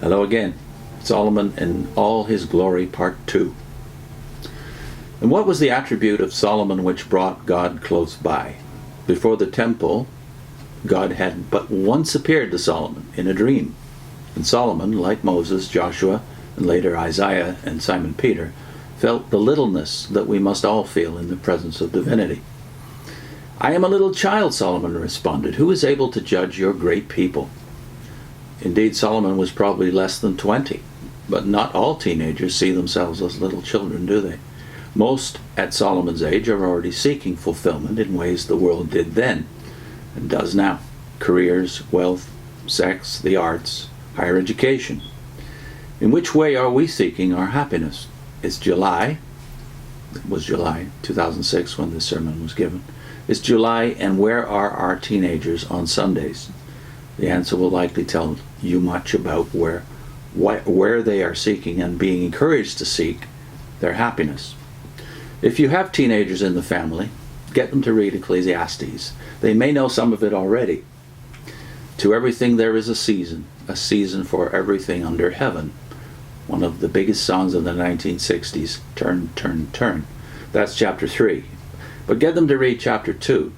Hello again. Solomon in all his glory, part 2. And what was the attribute of Solomon which brought God close by? Before the temple, God had but once appeared to Solomon in a dream. And Solomon, like Moses, Joshua, and later Isaiah and Simon Peter, felt the littleness that we must all feel in the presence of divinity. "I am a little child," Solomon responded. "Who is able to judge your great people?" Indeed, Solomon was probably less than 20, but not all teenagers see themselves as little children, do they? Most at Solomon's age are already seeking fulfillment in ways the world did then and does now. Careers, wealth, sex, the arts, higher education. In which way are we seeking our happiness? It was July 2006 when this sermon was given. It's July, and where are our teenagers on Sundays? The answer will likely tell you much about where they are seeking and being encouraged to seek their happiness. If you have teenagers in the family, get them to read Ecclesiastes. They may know some of it already. To everything there is a season for everything under heaven. One of the biggest songs of the 1960s, Turn, Turn, Turn. That's chapter 3. But get them to read chapter 2.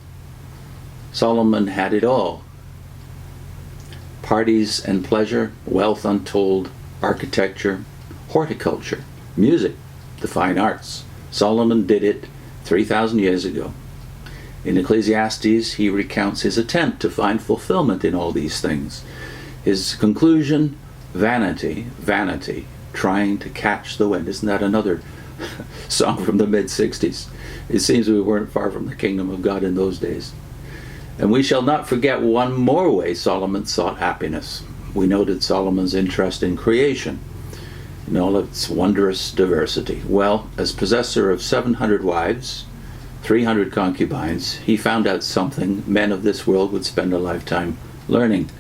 Solomon had it all. Parties and pleasure, wealth untold, architecture, horticulture, music, the fine arts. Solomon did it 3,000 years ago. In Ecclesiastes, he recounts his attempt to find fulfillment in all these things. His conclusion, vanity, vanity, trying to catch the wind. Isn't that another song from the mid-60s? It seems we weren't far from the kingdom of God in those days. And we shall not forget one more way Solomon sought happiness. We noted Solomon's interest in creation, in all its wondrous diversity. Well, as possessor of 700 wives, 300 concubines, he found out something men of this world would spend a lifetime learning.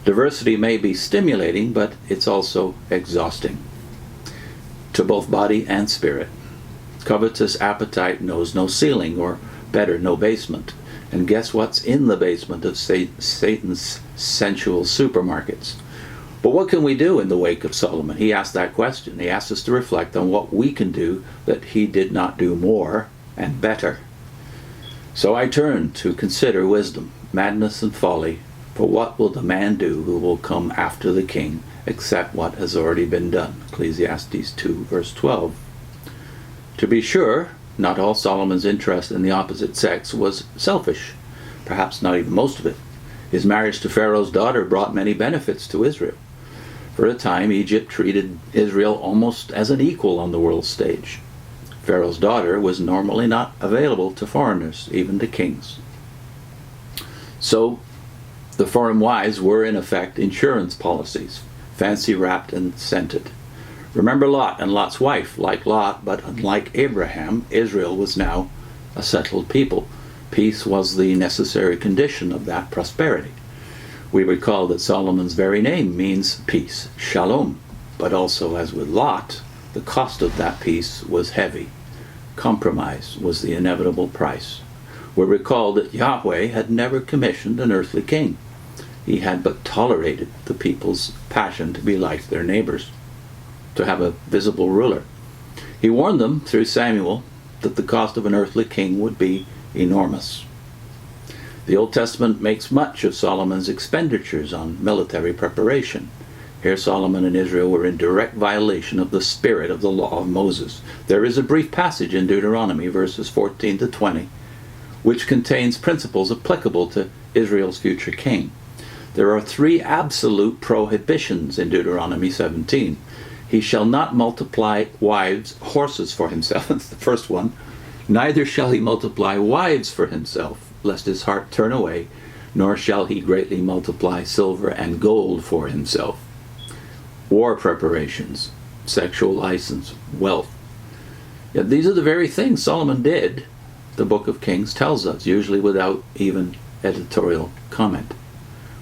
Diversity may be stimulating, but it's also exhausting to both body and spirit. Covetous appetite knows no ceiling, or better, no basement. And guess what's in the basement of Satan's sensual supermarkets? But what can we do in the wake of Solomon? He asked that question. He asked us to reflect on what we can do that he did not do more and better. So I turn to consider wisdom, madness, and folly. For what will the man do who will come after the king, except what has already been done? Ecclesiastes 2, verse 12. To be sure, not all Solomon's interest in the opposite sex was selfish, perhaps not even most of it. His marriage to Pharaoh's daughter brought many benefits to Israel. For a time, Egypt treated Israel almost as an equal on the world stage. Pharaoh's daughter was normally not available to foreigners, even to kings. So, the foreign wives were in effect insurance policies, fancy wrapped and scented. Remember Lot and Lot's wife. Like Lot, but unlike Abraham, Israel was now a settled people. Peace was the necessary condition of that prosperity. We recall that Solomon's very name means peace, shalom. But also, as with Lot, the cost of that peace was heavy. Compromise was the inevitable price. We recall that Yahweh had never commissioned an earthly king. He had but tolerated the people's passion to be like their neighbors, to have a visible ruler. He warned them through Samuel that the cost of an earthly king would be enormous. The Old Testament makes much of Solomon's expenditures on military preparation. Here Solomon and Israel were in direct violation of the spirit of the law of Moses. There is a brief passage in Deuteronomy, verses 14 to 20, which contains principles applicable to Israel's future king. There are 3 absolute prohibitions in Deuteronomy 17. He shall not multiply horses for himself. That's the first one. Neither shall he multiply wives for himself, lest his heart turn away, nor shall he greatly multiply silver and gold for himself. War preparations, sexual license, wealth. Yet these are the very things Solomon did, the book of Kings tells us, usually without even editorial comment.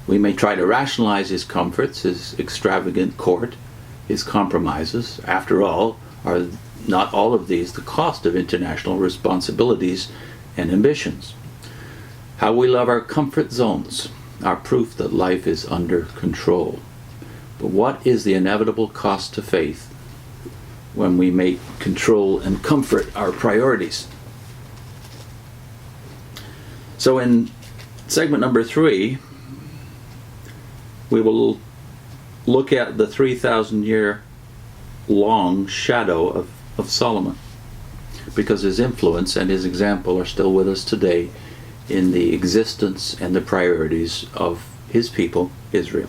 We may try to rationalize his comforts, his extravagant court, his compromises. After all, are not all of these the cost of international responsibilities and ambitions? How we love our comfort zones, our proof that life is under control. But what is the inevitable cost to faith when we make control and comfort our priorities? So in segment number 3, we will look at the 3,000-year long shadow of Solomon, because his influence and his example are still with us today in the existence and the priorities of his people, Israel.